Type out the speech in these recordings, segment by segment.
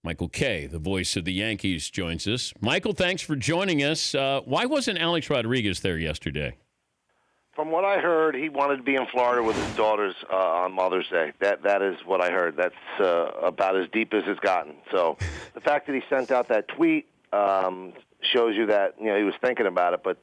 Michael Kay, the voice of the Yankees, joins us. Michael, thanks for joining us. Why wasn't Alex Rodriguez there yesterday? From what I heard, he wanted to be in Florida with his daughters on Mother's Day. That is what I heard. That's about as deep as it's gotten. So the fact that he sent out that tweet shows you that he was thinking about it. But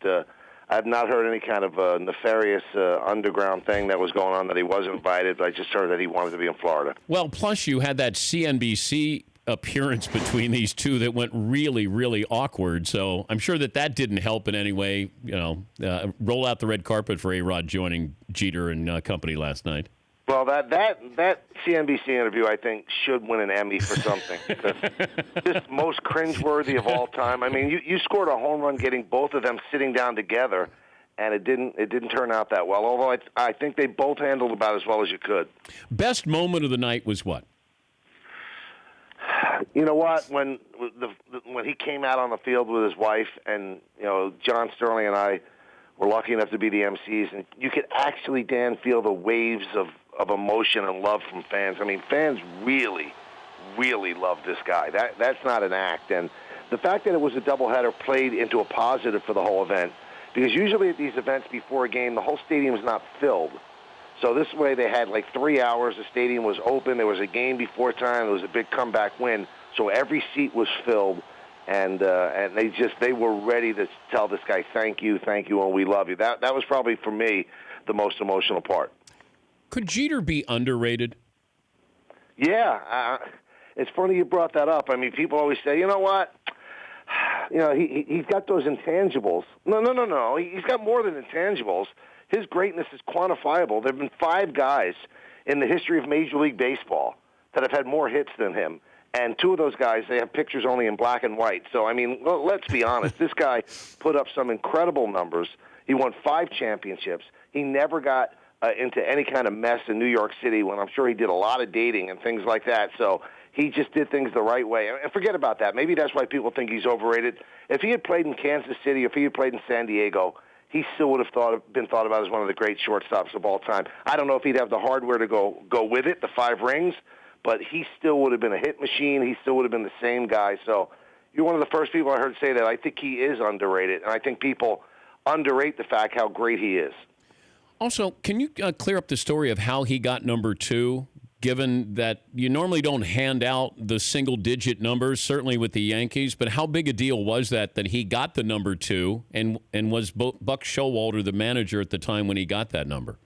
I have not heard any kind of nefarious underground thing that was going on that he wasn't invited. I just heard that he wanted to be in Florida. Well, plus you had that CNBC appearance between these two that went really, really awkward. So I'm sure that didn't help in any way. Roll out the red carpet for A-Rod joining Jeter and company last night. Well, that CNBC interview, I think, should win an Emmy for something. Just most cringeworthy of all time. I mean, you scored a home run getting both of them sitting down together, and it didn't turn out that well. Although I think they both handled about as well as you could. Best moment of the night was what? You know what? When he came out on the field with his wife, and John Sterling and I were lucky enough to be the MCs, and you could actually, Dan, feel the waves of emotion and love from fans. I mean, fans really, really love this guy. That's not an act, and the fact that it was a doubleheader played into a positive for the whole event, because usually at these events before a game, the whole stadium is not filled. So this way they had like 3 hours. The stadium was open. There was a game before time. There was a big comeback win. So every seat was filled, and they were ready to tell this guy, thank you, and we love you. That was probably, for me, the most emotional part. Could Jeter be underrated? Yeah. It's funny you brought that up. I mean, people always say, you know what? He's got those intangibles. No. He's got more than intangibles. His greatness is quantifiable. There have been 5 guys in the history of Major League Baseball that have had more hits than him. And 2 of those guys, they have pictures only in black and white. So, I mean, let's be honest. This guy put up some incredible numbers. He won 5 championships. He never got into any kind of mess in New York City when I'm sure he did a lot of dating and things like that. So he just did things the right way. And forget about that. Maybe that's why people think he's overrated. If he had played in Kansas City, if he had played in San Diego, he still would have been thought about as one of the great shortstops of all time. I don't know if he'd have the hardware to go with it, the 5 rings, but he still would have been a hit machine. He still would have been the same guy. So you're one of the first people I heard say that. I think he is underrated, and I think people underrate the fact how great he is. Also, can you clear up the story of how he got number 2, given that you normally don't hand out the single-digit numbers, certainly with the Yankees, but how big a deal was that he got the number 2, and was Buck Showalter the manager at the time when he got that number?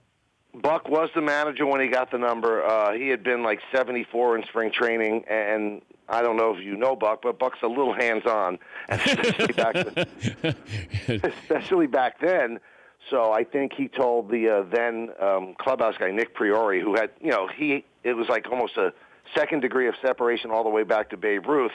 Buck was the manager when he got the number. He had been like 74 in spring training, and I don't know if you know Buck, but Buck's a little hands-on, especially back then. So I think he told the then clubhouse guy, Nick Priori, who had, it was like almost a second degree of separation all the way back to Babe Ruth.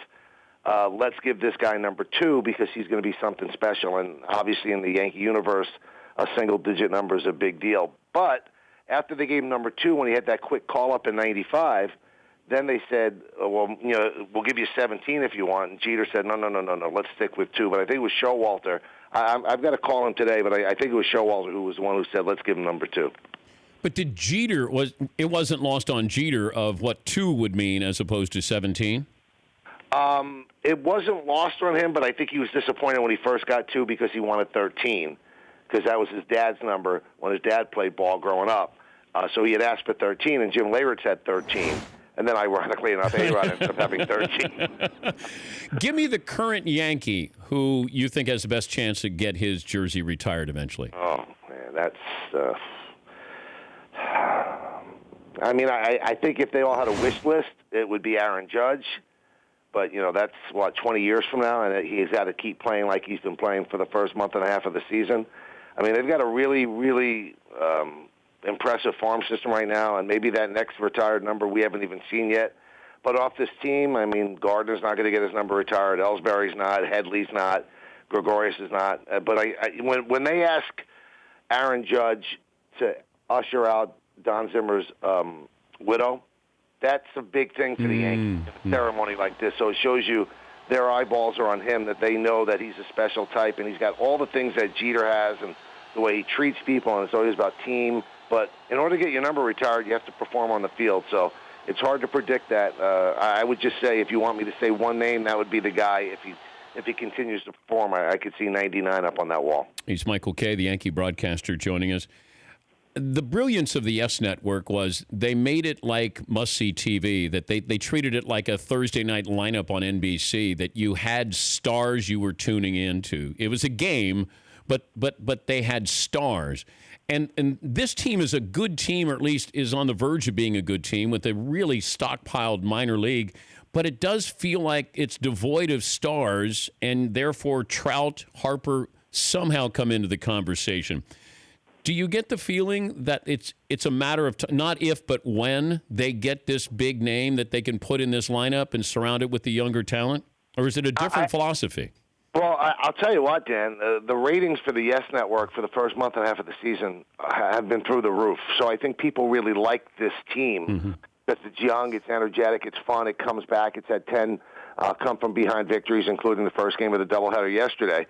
Let's give this guy number 2 because he's going to be something special. And obviously in the Yankee universe, a single-digit number is a big deal. But after they gave him number 2, when he had that quick call-up in 95, then they said, we'll give you 17 if you want. And Jeter said, no, let's stick with 2. But I think it was Showalter. I've got to call him today, but I think it was Showalter who was the one who said, let's give him number 2. But did Jeter, it wasn't lost on Jeter of what 2 would mean as opposed to 17? It wasn't lost on him, but I think he was disappointed when he first got 2 because he wanted 13, because that was his dad's number when his dad played ball growing up. So he had asked for 13, and Jim Leyritz had 13. And then, ironically enough, A-Rod ended up having 13. Give me the current Yankee who you think has the best chance to get his jersey retired eventually. Oh, man, that's... I think if they all had a wish list, it would be Aaron Judge. But, that's, 20 years from now, and he's got to keep playing like he's been playing for the first month and a half of the season. I mean, they've got a really, really... impressive farm system right now, and maybe that next retired number we haven't even seen yet. But off this team, I mean, Gardner's not going to get his number retired. Ellsbury's not. Headley's not. Gregorius is not. But when they ask Aaron Judge to usher out Don Zimmer's widow, that's a big thing for the Yankees in a ceremony like this. So it shows you their eyeballs are on him, that they know that he's a special type, and he's got all the things that Jeter has and the way he treats people, and it's always about team. But in order to get your number retired, you have to perform on the field. So it's hard to predict that. I would just say, if you want me to say one name, that would be the guy. If he continues to perform, I could see 99 up on that wall. He's Michael Kay, the Yankee broadcaster, joining us. The brilliance of the S Network was they made it like must-see TV, that they treated it like a Thursday night lineup on NBC, that you had stars you were tuning into. It was a game, but they had stars. And this team is a good team, or at least is on the verge of being a good team, with a really stockpiled minor league. But it does feel like it's devoid of stars, and therefore Trout, Harper somehow come into the conversation. Do you get the feeling that it's a matter of not if, but when they get this big name that they can put in this lineup and surround it with the younger talent? Or is it a different philosophy? Well, I'll tell you what, Dan. The ratings for the Yes Network for the first month and a half of the season have been through the roof. So I think people really like this team because it's young, it's energetic, it's fun, it comes back. It's had 10 come-from-behind victories, including the first game of the doubleheader yesterday.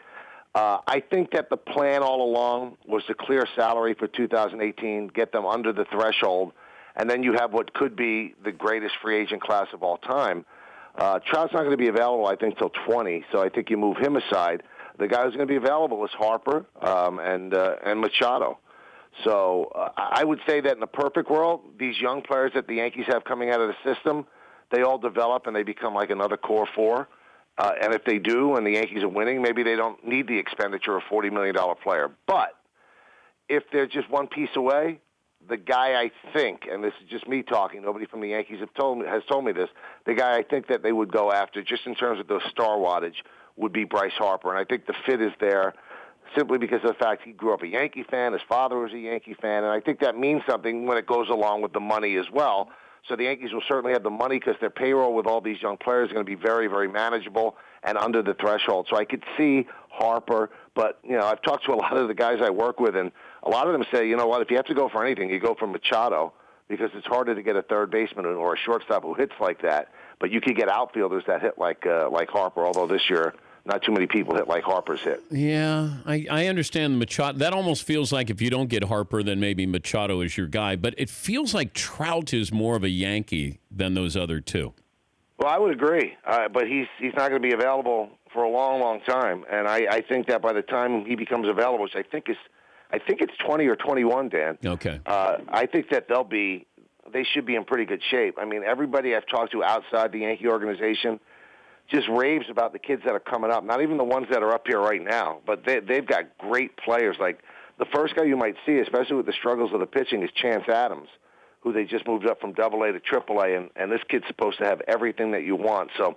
I think that the plan all along was to clear salary for 2018, get them under the threshold, and then you have what could be the greatest free agent class of all time. Trout's not going to be available, I think, till 20, so I think you move him aside. The guy who's going to be available is Harper and Machado. So I would say that in the perfect world, these young players that the Yankees have coming out of the system, they all develop and they become like another core four. And if they do and the Yankees are winning, maybe they don't need the expenditure of a $40 million player. But if they're just one piece away, the guy I think, and this is just me talking, nobody from the Yankees has told me this, the guy I think that they would go after, just in terms of the star wattage, would be Bryce Harper. And I think the fit is there simply because of the fact he grew up a Yankee fan, his father was a Yankee fan, and I think that means something when it goes along with the money as well. So the Yankees will certainly have the money because their payroll with all these young players is going to be very, very manageable and under the threshold. So I could see Harper, but, I've talked to a lot of the guys I work with, and a lot of them say, you know what, if you have to go for anything, you go for Machado because it's harder to get a third baseman or a shortstop who hits like that. But you could get outfielders that hit like Harper, although this year not too many people hit like Harper's hit. Yeah, I understand Machado. That almost feels like if you don't get Harper, then maybe Machado is your guy. But it feels like Trout is more of a Yankee than those other two. Well, I would agree, but he's not going to be available for a long, long time. And I think that by the time he becomes available, which I think it's 20 or 21, Dan. Okay. I think that they should be in pretty good shape. I mean, everybody I've talked to outside the Yankee organization just raves about the kids that are coming up. Not even the ones that are up here right now, but they've got great players. Like the first guy you might see, especially with the struggles of the pitching, is Chance Adams, who they just moved up from AA to AAA, and this kid's supposed to have everything that you want. So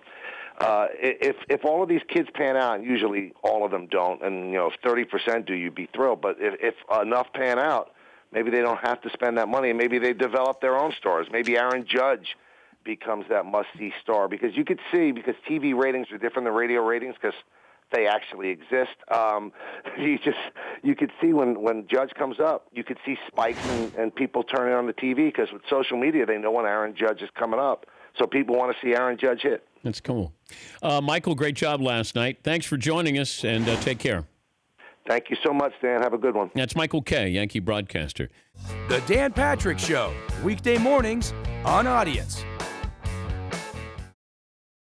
if all of these kids pan out, and usually all of them don't, and if 30% do, you'd be thrilled. But if enough pan out, maybe they don't have to spend that money, and maybe they develop their own stars. Maybe Aaron Judge becomes that must-see star, because you could see, because TV ratings are different than radio ratings because they actually exist. You could see when Judge comes up, you could see spikes and people turning on the TV because with social media, they know when Aaron Judge is coming up. So people want to see Aaron Judge hit. That's cool. Michael, great job last night. Thanks for joining us, and take care. Thank you so much, Dan. Have a good one. That's Michael Kay, Yankee broadcaster. The Dan Patrick Show, weekday mornings on Audience.